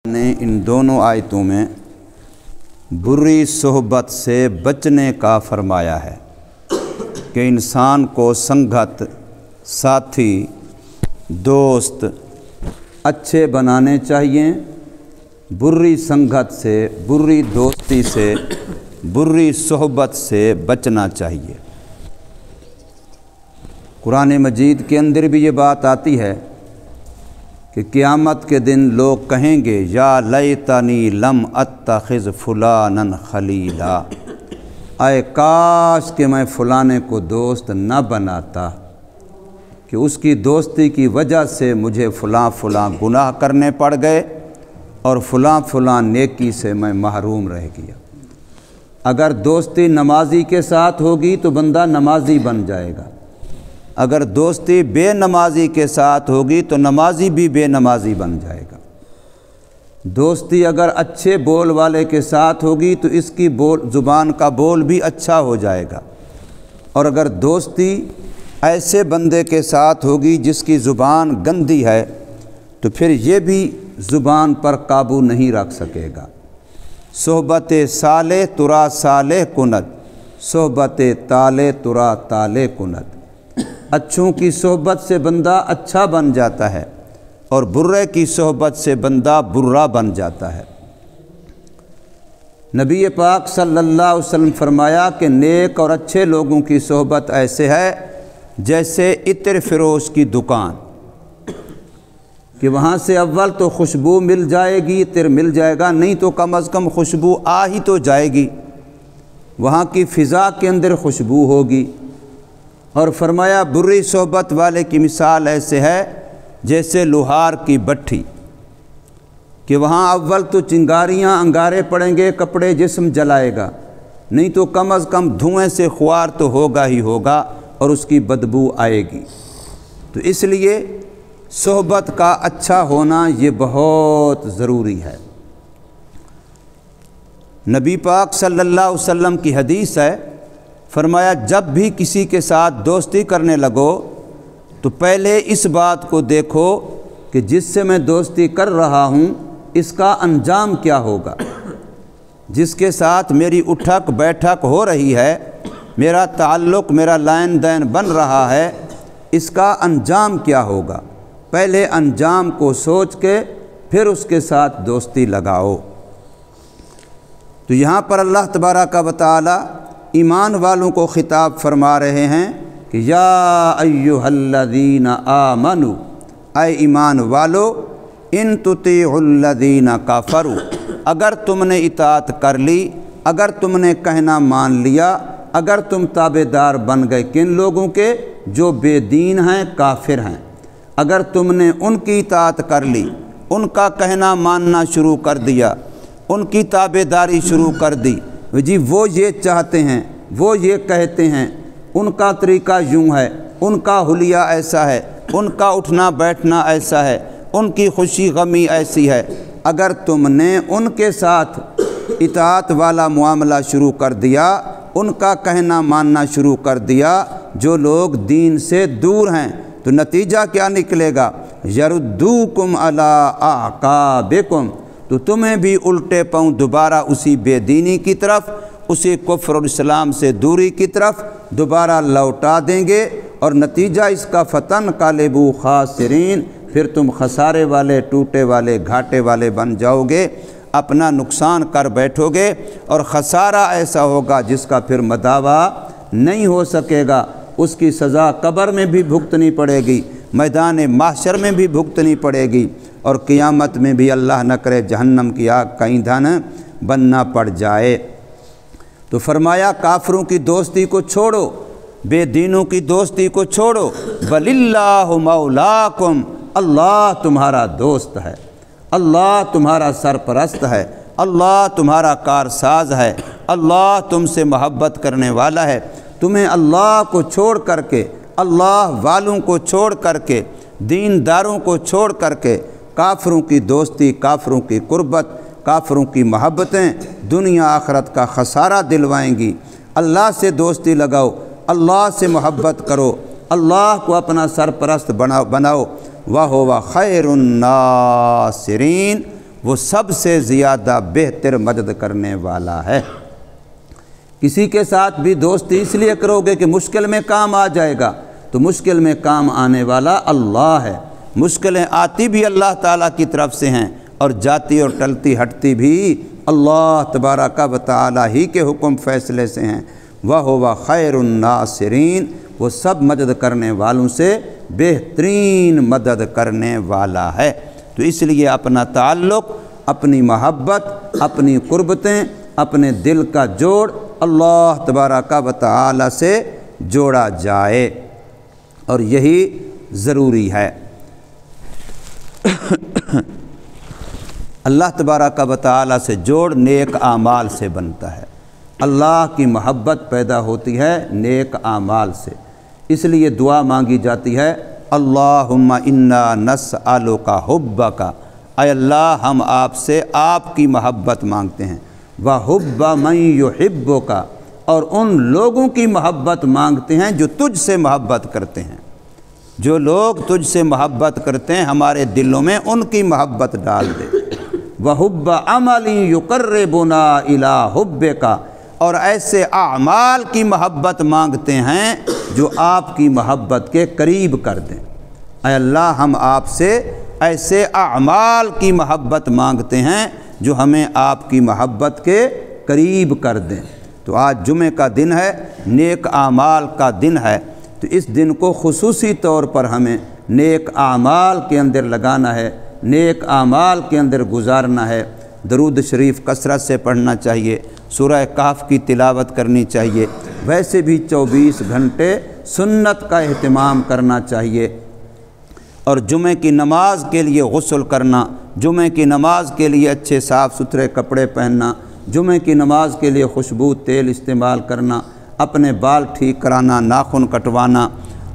نے ان دونوں آیتوں میں بری صحبت سے بچنے کا فرمایا ہے کہ انسان کو سنگت، ساتھی، دوست اچھے بنانے چاہیے، بری سنگت سے، بری دوستی سے، بری صحبت سے بچنا چاہیے۔ قرآن مجید کے اندر بھی یہ بات آتی ہے کہ قیامت کے دن لوگ کہیں گے یا لیتنی لم اتخذ فلانا خلیلا، اے کاش کہ میں فلانے کو دوست نہ بناتا، کہ اس کی دوستی کی وجہ سے مجھے فلاں گناہ کرنے پڑ گئے اور فلاں نیکی سے میں محروم رہ گیا۔ اگر دوستی نمازی کے ساتھ ہوگی تو بندہ نمازی بن جائے گا، اگر دوستی بے نمازی کے ساتھ ہوگی تو نمازی بھی بے نمازی بن جائے گا۔ دوستی اگر اچھے بول والے کے ساتھ ہوگی تو اس کی زبان کا بول بھی اچھا ہو جائے گا، اور اگر دوستی ایسے بندے کے ساتھ ہوگی جس کی زبان گندی ہے تو پھر یہ بھی زبان پر قابو نہیں رکھ سکے گا۔ صحبت صالح ترا صالح کند، صحبت طالح ترا طالح کند۔ اچھوں کی صحبت سے بندہ اچھا بن جاتا ہے اور برے کی صحبت سے بندہ برا بن جاتا ہے۔ نبی پاک صلی اللہ علیہ وسلم فرمایا کہ نیک اور اچھے لوگوں کی صحبت ایسے ہے جیسے عطر فروش کی دکان، کہ وہاں سے اول تو خوشبو مل جائے گی، عطر مل جائے گا، نہیں تو کم از کم خوشبو آ ہی تو جائے گی، وہاں کی فضا کے اندر خوشبو ہوگی۔ اور فرمایا بری صحبت والے کی مثال ایسے ہے جیسے لوہار کی بٹھی، کہ وہاں اول تو چنگاریاں انگارے پڑیں گے، کپڑے جسم جلائے گا، نہیں تو کم از کم دھوئیں سے خوار تو ہوگا ہی ہوگا اور اس کی بدبو آئے گی۔ تو اس لیے صحبت کا اچھا ہونا یہ بہت ضروری ہے۔ نبی پاک صلی اللہ علیہ وسلم کی حدیث ہے، فرمایا جب بھی کسی کے ساتھ دوستی کرنے لگو تو پہلے اس بات کو دیکھو کہ جس سے میں دوستی کر رہا ہوں اس کا انجام کیا ہوگا، جس کے ساتھ میری اٹھک بیٹھک ہو رہی ہے، میرا تعلق، میرا لین دین بن رہا ہے، اس کا انجام کیا ہوگا۔ پہلے انجام کو سوچ کے پھر اس کے ساتھ دوستی لگاؤ۔ تو یہاں پر اللہ تبارک و تعالی ایمان والوں کو خطاب فرما رہے ہیں کہ یا ایھا الذین آمنوا، اے ایمان والو، ان تطیعوا الذین کفروا، اگر تم نے اطاعت کر لی، اگر تم نے کہنا مان لیا، اگر تم تابع دار بن گئے کن لوگوں کے؟ جو بے دین ہیں، کافر ہیں، اگر تم نے ان کی اطاعت کر لی، ان کا کہنا ماننا شروع کر دیا، ان کی تابع داری شروع کر دی، جی وہ یہ چاہتے ہیں، وہ یہ کہتے ہیں، ان کا طریقہ یوں ہے، ان کا حلیہ ایسا ہے، ان کا اٹھنا بیٹھنا ایسا ہے، ان کی خوشی غمی ایسی ہے، اگر تم نے ان کے ساتھ اطاعت والا معاملہ شروع کر دیا، ان کا کہنا ماننا شروع کر دیا، جو لوگ دین سے دور ہیں، تو نتیجہ کیا نکلے گا؟ یردوکم علی اعقابکم، تو تمہیں بھی الٹے پاؤں دوبارہ اسی بے دینی کی طرف، اسی کفر اور اسلام سے دوری کی طرف دوبارہ لوٹا دیں گے، اور نتیجہ اس کا فتنقلبوا خاسرین، پھر تم خسارے والے، ٹوٹے والے، گھاٹے والے بن جاؤ گے، اپنا نقصان کر بیٹھو گے، اور خسارہ ایسا ہوگا جس کا پھر مداوع نہیں ہو سکے گا۔ اس کی سزا قبر میں بھی بھگتنی پڑے گی، میدان محشر میں بھی بھگتنی پڑے گی، اور قیامت میں بھی اللہ نہ کرے جہنم کی آگ کا ایندھن بننا پڑ جائے۔ تو فرمایا کافروں کی دوستی کو چھوڑو، بے دینوں کی دوستی کو چھوڑو، بل اللہ مولاکم، اللہ تمہارا دوست ہے، اللہ تمہارا سرپرست ہے، اللہ تمہارا کارساز ہے، اللہ تم سے محبت کرنے والا ہے۔ تمہیں اللہ کو چھوڑ کر کے، اللہ والوں کو چھوڑ کر کے، دینداروں کو چھوڑ کر کے کافروں کی دوستی، کافروں کی قربت، کافروں کی محبتیں دنیا آخرت کا خسارہ دلوائیں گی۔ اللہ سے دوستی لگاؤ، اللہ سے محبت کرو، اللہ کو اپنا سرپرست بناؤ، وَهُوَ خَيْرُ النَّاصِرِينَ، وہ سب سے زیادہ بہتر مدد کرنے والا ہے۔ کسی کے ساتھ بھی دوستی اس لیے کرو گے کہ مشکل میں کام آ جائے گا، تو مشکل میں کام آنے والا اللہ ہے۔ مشکلیں آتی بھی اللہ تعالیٰ کی طرف سے ہیں اور جاتی اور ٹلتی ہٹتی بھی اللہ تبارک و تعالیٰ ہی کے حکم فیصلے سے ہیں۔ وَهُوَ خَيْرُ النَّاصِرِينَ، وہ سب مدد کرنے والوں سے بہترین مدد کرنے والا ہے۔ تو اس لیے اپنا تعلق، اپنی محبت، اپنی قربتیں، اپنے دل کا جوڑ اللہ تبارک و تعالیٰ سے جوڑا جائے، اور یہی ضروری ہے۔ اللہ تبارک و تعالیٰ سے جوڑ نیک اعمال سے بنتا ہے۔ اللہ کی محبت پیدا ہوتی ہے نیک اعمال سے، اس لیے دعا مانگی جاتی ہے، اللہم انا نسألک حبک، اے اللہ ہم آپ سے آپ کی محبت مانگتے ہیں، وحب من یحبک، اور ان لوگوں کی محبت مانگتے ہیں جو تجھ سے محبت کرتے ہیں۔ جو لوگ تجھ سے محبت کرتے ہیں ہمارے دلوں میں ان کی محبت ڈال دے۔ وحب عمل یقربنا الی حبک، اور ایسے اعمال کی محبت مانگتے ہیں جو آپ کی محبت کے قریب کر دیں۔ اے اللہ ہم آپ سے ایسے اعمال کی محبت مانگتے ہیں جو ہمیں آپ کی محبت کے قریب کر دیں۔ تو آج جمعہ کا دن ہے، نیک اعمال کا دن ہے، تو اس دن کو خصوصی طور پر ہمیں نیک اعمال کے اندر لگانا ہے، نیک اعمال کے اندر گزارنا ہے۔ درود شریف کثرت سے پڑھنا چاہیے، سورہ کہف کی تلاوت کرنی چاہیے، ویسے بھی 24 گھنٹے سنت کا اہتمام کرنا چاہیے، اور جمعہ کی نماز کے لیے غسل کرنا، جمعہ کی نماز کے لیے اچھے صاف ستھرے کپڑے پہننا، جمعہ کی نماز کے لیے خوشبو تیل استعمال کرنا، اپنے بال ٹھیک کرانا، ناخن کٹوانا،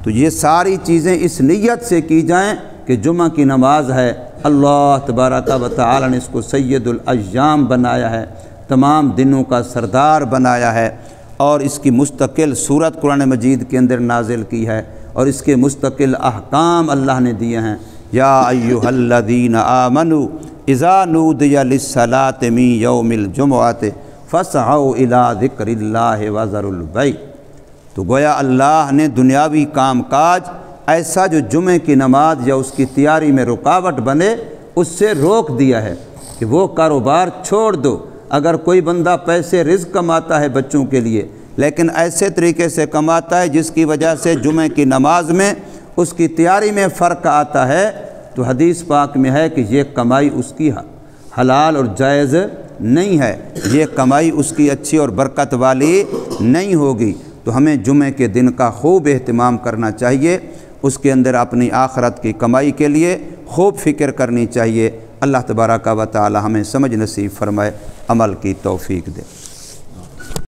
تو یہ ساری چیزیں اس نیت سے کی جائیں کہ جمعہ کی نماز ہے، اللہ تبارک و تعالی نے اس کو سید الایام بنایا ہے، تمام دنوں کا سردار بنایا ہے، اور اس کی مستقل صورت قرآن مجید کے اندر نازل کی ہے، اور اس کے مستقل احکام اللہ نے دیے ہیں۔ یا ایھا الذین آمنوا اذا نودی للصلاۃ من یوم الجمعۃ فاسعوا الی ذکر اللہ وذروا البیع، تو گویا اللہ نے دنیاوی کام کاج ایسا جو جمعہ کی نماز یا اس کی تیاری میں رکاوٹ بنے اس سے روک دیا ہے کہ وہ کاروبار چھوڑ دو۔ اگر کوئی بندہ پیسے رزق کماتا ہے بچوں کے لیے، لیکن ایسے طریقے سے کماتا ہے جس کی وجہ سے جمعہ کی نماز میں اس کی تیاری میں فرق آتا ہے، تو حدیث پاک میں ہے کہ یہ کمائی اس کی حلال اور جائز نہیں ہے، یہ کمائی اس کی اچھی اور برکت والی نہیں ہوگی۔ تو ہمیں جمعہ کے دن کا خوب اہتمام کرنا چاہیے، اس کے اندر اپنی آخرت کی کمائی کے لیے خوب فکر کرنی چاہیے۔ اللہ تبارک و تعالی ہمیں سمجھ نصیب فرمائے، عمل کی توفیق دے۔